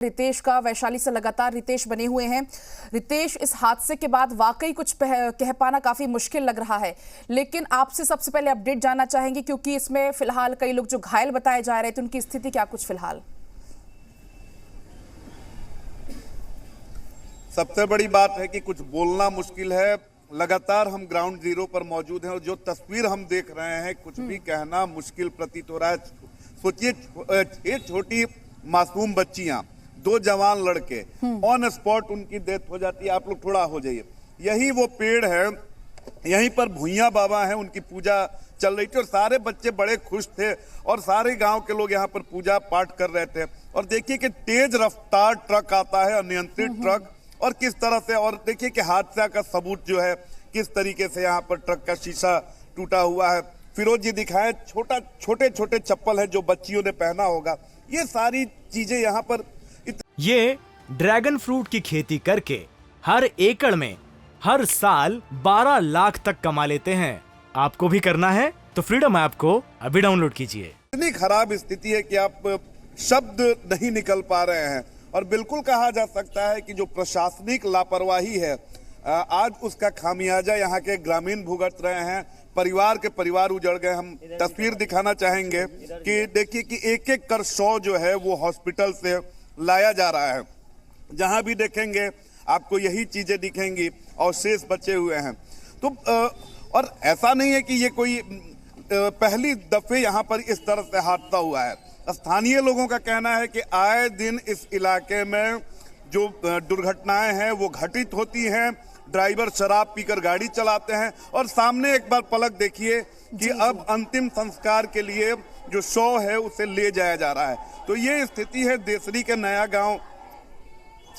रितेश का वैशाली से लगातार रितेश बने हुए हैं। रितेश, इस हादसे के बाद वाकई कुछ कह पाना काफी मुश्किल लग रहा है, लेकिन आपसे सबसे पहले अपडेट जानना चाहेंगे क्योंकि इसमें फिलहाल कई लोग जो घायल बताए जा रहे थे उनकी स्थिति क्या कुछ फिलहाल। सबसे बड़ी बात है कि कुछ बोलना मुश्किल है। लगातार हम ग्राउंड जीरो पर मौजूद हैं और जो तस्वीर हम देख रहे हैं कुछ भी कहना मुश्किल प्रतीत हो रहा है। सोचिए, 6 छोटी मासूम बच्चियां, 2 जवान लड़के, ऑन स्पॉट उनकी डेथ हो जाती है। आप लोग थोड़ा हो जाइए, यही वो पेड़ है, यहीं पर भुइयां बाबा हैं, उनकी पूजा चल रही थी और सारे बच्चे बड़े खुश थे और सारे गांव के लोग यहाँ पर पूजा पाठ कर रहे थे। और देखिए कि तेज रफ्तार ट्रक आता है, अनियंत्रित ट्रक, और किस तरह से, और देखिए कि हादसा का सबूत जो है किस तरीके से यहाँ पर ट्रक का शीशा टूटा हुआ है। फिरोज जी दिखाए, छोटे छोटे चप्पल है जो बच्चियों ने पहना होगा। ये सारी चीजें यहाँ पर ये ड्रैगन फ्रूट की खेती करके हर एकड़ में हर साल 12 लाख तक कमा लेते हैं। आपको भी करना है तो फ्रीडम ऐप को अभी डाउनलोड कीजिए। इतनी खराब स्थिति है कि आप शब्द नहीं निकल पा रहे हैं और बिल्कुल कहा जा सकता है कि जो प्रशासनिक लापरवाही है आज उसका खामियाजा यहाँ के ग्रामीण भुगत रहे हैं। परिवार के परिवार उजड़ गए। हम तस्वीर दिखाना चाहेंगे कि देखिए कि एक एक कर शव जो है वो हॉस्पिटल से लाया जा रहा है। जहां भी देखेंगे आपको यही चीजें दिखेंगी और शेष बचे हुए हैं। तो और ऐसा नहीं है कि ये कोई पहली दफे यहाँ पर इस तरह से हादसा हुआ है। स्थानीय लोगों का कहना है कि आए दिन इस इलाके में जो दुर्घटनाएं हैं वो घटित होती हैं। ड्राइवर शराब पीकर गाड़ी चलाते हैं और सामने एक बार पलक देखिए कि अब अंतिम संस्कार के लिए जो शव है उसे ले जाया जा रहा है। तो ये स्थिति है देसरी के नया गांव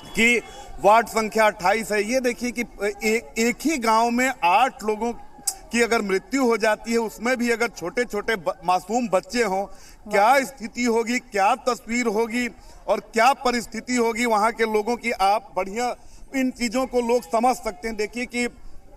की, वार्ड संख्या 28 है। ये देखिए कि एक ही गांव में 8 लोगों की अगर मृत्यु हो जाती है, उसमें भी अगर छोटे छोटे मासूम बच्चे हों, क्या स्थिति होगी, क्या तस्वीर होगी और क्या परिस्थिति होगी वहां के लोगों की। आप बढ़िया इन चीजों को लोग समझ सकते हैं। देखिए कि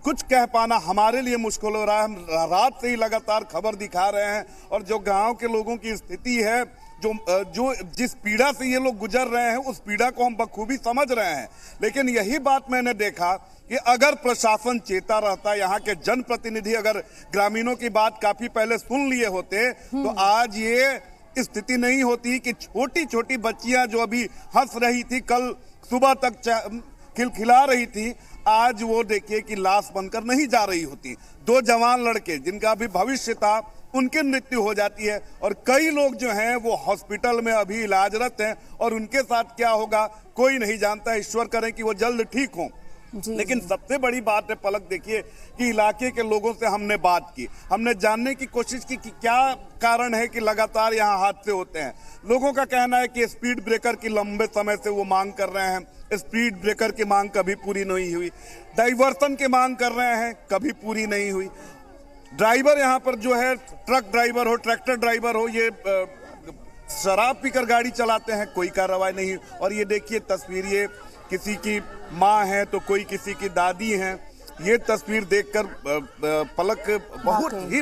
कुछ कह पाना हमारे लिए मुश्किल हो रहा है। हम रात से ही लगातार खबर दिखा रहे हैं और जो गांव के लोगों की स्थिति है, जो जिस पीड़ा से ये लोग गुजर रहे हैं, उस पीड़ा को हम बखूबी समझ रहे हैं। लेकिन यही बात मैंने देखा कि अगर प्रशासन चेता रहता, यहाँ के जनप्रतिनिधि अगर ग्रामीणों की बात काफी पहले सुन लिए होते तो आज ये स्थिति नहीं होती कि छोटी छोटी बच्चियां जो अभी हंस रही थी, कल सुबह तक खिलखिला रही थी, आज वो देखिए कि लाश बनकर नहीं जा रही होती। 2 जवान लड़के जिनका भी भविष्य था, उनकी मृत्यु हो जाती है और कई लोग जो हैं वो हॉस्पिटल में अभी इलाजरत हैं और उनके साथ क्या होगा कोई नहीं जानता। ईश्वर करें कि वो जल्द ठीक हों। लेकिन सबसे बड़ी बात है पलक, देखिए कि इलाके के लोगों से हमने बात की, हमने जानने की कोशिश की कि क्या कारण है कि लगातार यहाँ हादसे होते हैं। लोगों का कहना है कि स्पीड ब्रेकर की लंबे समय से वो मांग कर रहे हैं, स्पीड ब्रेकर की मांग कभी पूरी नहीं हुई। डाइवर्सन की मांग कर रहे हैं, कभी पूरी नहीं हुई। ड्राइवर यहाँ पर जो है, ट्रक ड्राइवर हो, ट्रैक्टर ड्राइवर हो, ये शराब पीकर गाड़ी चलाते हैं, कोई कार्रवाई नहीं। और ये देखिए तस्वीर, ये किसी की माँ है तो कोई किसी की दादी है। ये तस्वीर देखकर पलक बहुत ही,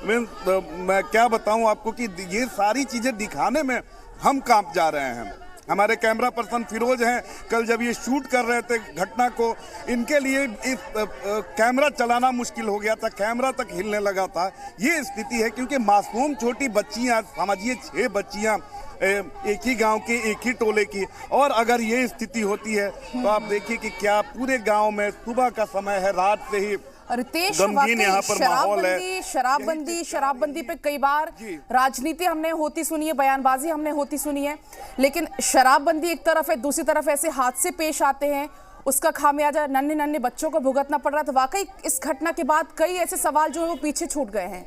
मैं क्या बताऊं आपको कि ये सारी चीजें दिखाने में हम कांप जा रहे हैं। हमारे कैमरा पर्सन फिरोज हैं, कल जब ये शूट कर रहे थे घटना को, इनके लिए इस कैमरा चलाना मुश्किल हो गया था, कैमरा तक हिलने लगा था। ये स्थिति है क्योंकि मासूम छोटी बच्चियां, समझिए 6 बच्चियां एक ही गांव की, एक ही टोले की, और अगर ये स्थिति होती है तो आप देखिए कि क्या पूरे गांव में सुबह का समय है, रात से ही रितेश, यहाँ पर माहौल है। शराबबंदी पे कई बार राजनीति हमने होती सुनी है, बयानबाजी हमने होती सुनी है, लेकिन शराबबंदी एक तरफ है, दूसरी तरफ ऐसे हादसे पेश आते हैं, उसका खामियाजा नन्हे नन्हे बच्चों को भुगतना पड़ रहा है। तो वाकई इस घटना के बाद कई ऐसे सवाल जो है वो पीछे छूट गए हैं।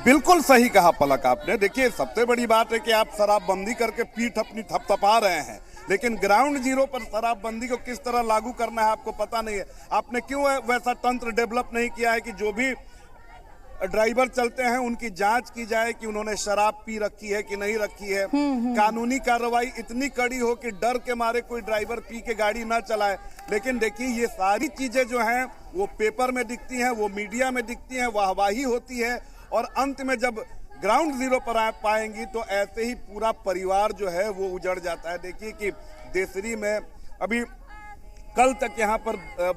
बिल्कुल सही कहा पलक आपने। देखिए सबसे बड़ी बात है कि आप शराबबंदी करके पीठ अपनी थपथपा रहे हैं, लेकिन ग्राउंड जीरो पर शराबबंदी को किस तरह लागू करना है आपको पता नहीं है। आपने क्यों वैसा तंत्र डेवलप नहीं किया है कि जो भी ड्राइवर चलते हैं उनकी जांच की जाए कि उन्होंने शराब पी रखी है कि नहीं रखी है। कानूनी कार्रवाई इतनी कड़ी हो कि डर के मारे कोई ड्राइवर पी के गाड़ी ना चलाए। लेकिन देखिए ये सारी चीजें जो हैं वो पेपर में दिखती हैं, वो मीडिया में दिखती हैं, वाहवाही होती है और अंत में जब ग्राउंड जीरो पर आ पाएंगी तो ऐसे ही पूरा परिवार जो है वो उजड़ जाता है। देखिए कि देसरी में अभी कल तक यहाँ पर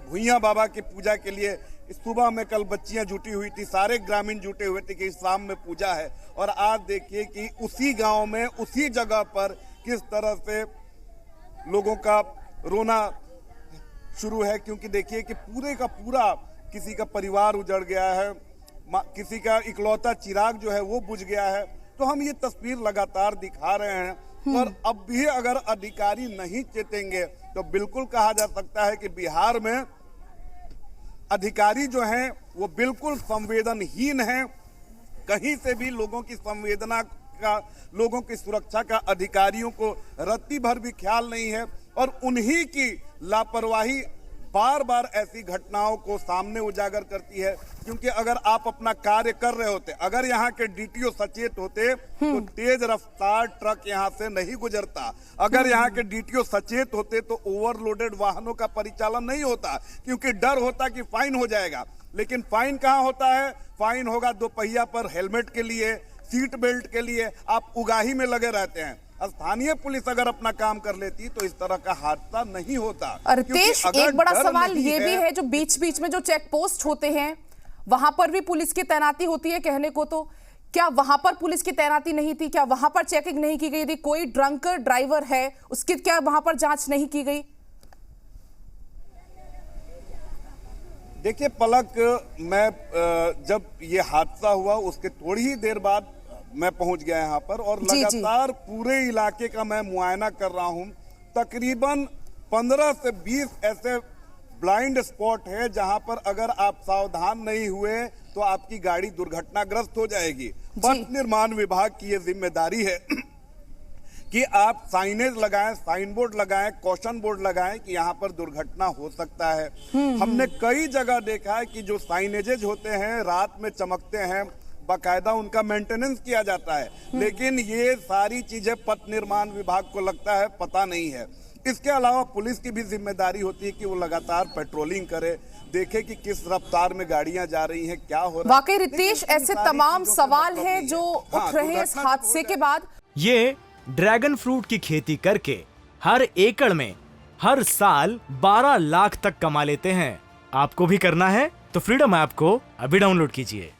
भुइयां बाबा की पूजा के लिए सुबह में कल बच्चियां जुटी हुई थी, सारे ग्रामीण जुटे हुए थे कि शाम में पूजा है, और आज देखिए कि उसी गांव में उसी जगह पर किस तरह से लोगों का रोना शुरू है। क्योंकि देखिए कि पूरे का पूरा किसी का परिवार उजड़ गया है, किसी का इकलौता चिराग जो है वो बुझ गया है। तो हम ये तस्वीर लगातार दिखा रहे हैं, पर अब भी अगर अधिकारी नहीं चेतेंगे तो बिल्कुल कहा जा सकता है कि बिहार में अधिकारी जो हैं वो बिल्कुल संवेदनहीन हैं। कहीं से भी लोगों की संवेदना का, लोगों की सुरक्षा का अधिकारियों को रत्ती भर भी ख्याल नहीं है, और उन्हीं की लापरवाही बार बार ऐसी घटनाओं को सामने उजागर करती है। क्योंकि अगर आप अपना कार्य कर रहे होते, अगर यहाँ के डीटीओ सचेत होते तो तेज रफ्तार ट्रक यहाँ से नहीं गुजरता। अगर यहाँ के डीटीओ सचेत होते तो ओवरलोडेड वाहनों का परिचालन नहीं होता, क्योंकि डर होता कि फाइन हो जाएगा। लेकिन फाइन कहाँ होता है? फाइन होगा दोपहिया पर हेलमेट के लिए, सीट बेल्ट के लिए। आप उगाही में लगे रहते हैं। स्थानीय पुलिस अगर अपना काम कर लेती तो इस तरह का हादसा नहीं होता। रितेश, एक बड़ा सवाल ये भी है, जो बीच बीच में जो चेक पोस्ट होते हैं वहां पर भी पुलिस की तैनाती होती है कहने को, तो क्या वहां पर पुलिस की तैनाती नहीं थी? क्या वहां पर चेकिंग नहीं की गई थी? कोई ड्रंकर ड्राइवर है उसकी क्या वहां पर जांच नहीं की गई? देखिए पलक, मैं जब ये हादसा हुआ उसके थोड़ी ही देर बाद मैं पहुंच गया यहाँ पर, और लगातार पूरे इलाके का मैं मुआयना कर रहा हूँ। तकरीबन 15 से 20 ऐसे ब्लाइंड स्पॉट है जहां पर अगर आप सावधान नहीं हुए तो आपकी गाड़ी दुर्घटनाग्रस्त हो जाएगी। पथ निर्माण विभाग की ये जिम्मेदारी है कि आप साइनेज लगाएं, साइन बोर्ड लगाएं, कॉशन बोर्ड लगाएं कि यहाँ पर दुर्घटना हो सकता है। हमने कई जगह देखा है कि जो साइनेजेज होते हैं रात में चमकते हैं, बाकायदा उनका मेंटेनेंस किया जाता है, लेकिन ये सारी चीजें पथ निर्माण विभाग को लगता है पता नहीं है। इसके अलावा पुलिस की भी जिम्मेदारी होती है कि वो लगातार पेट्रोलिंग करे, देखे कि किस रफ्तार में गाड़ियां जा रही हैं, क्या हो रहा है। वाकई रितेश, ऐसे तमाम सवाल हैं जो उठ रहे हैं इस हादसे के बाद। ये ड्रैगन फ्रूट की खेती करके हर एकड़ में हर साल 12 लाख तक कमा लेते हैं। आपको भी करना है तो फ्रीडम ऐप को अभी डाउनलोड कीजिए।